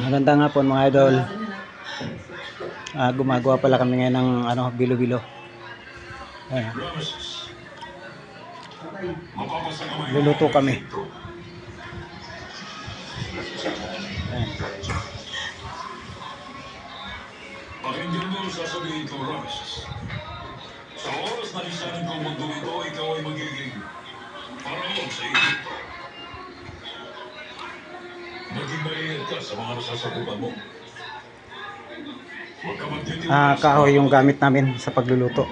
Magandang hapon mga idol. Gumagawa pala kami ngayon ng bilo-bilo. Ayan. Luluto kami. Ayan. Pakinggan mo, sasabihin ko, Rameses. Sa oras na lisanin kong mundo ito, ikaw ay magiging paraon sa Egypto. Maging maliit ka sa mga nasasakupan mo. Huwag ka magtitiwala Kahoy yung gamit namin sa pagluluto.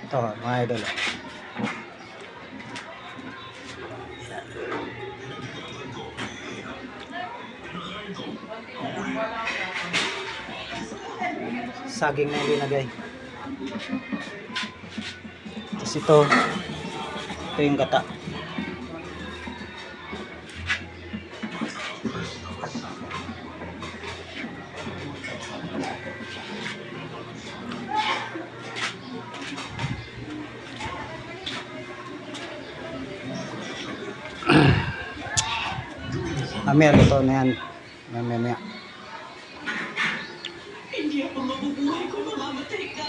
Ito mga idol. Saging na ilinagay. Tapos ito yung gata. Amir, ito na yan. Mamaya. Hindi ako mabubuhay kung mamamatay ka.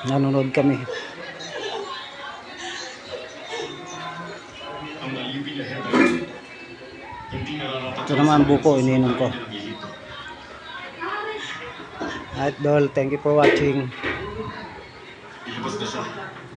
Nanonood kami. Ito naman buko, iniinom ko. Alright, Dol, thank you for watching.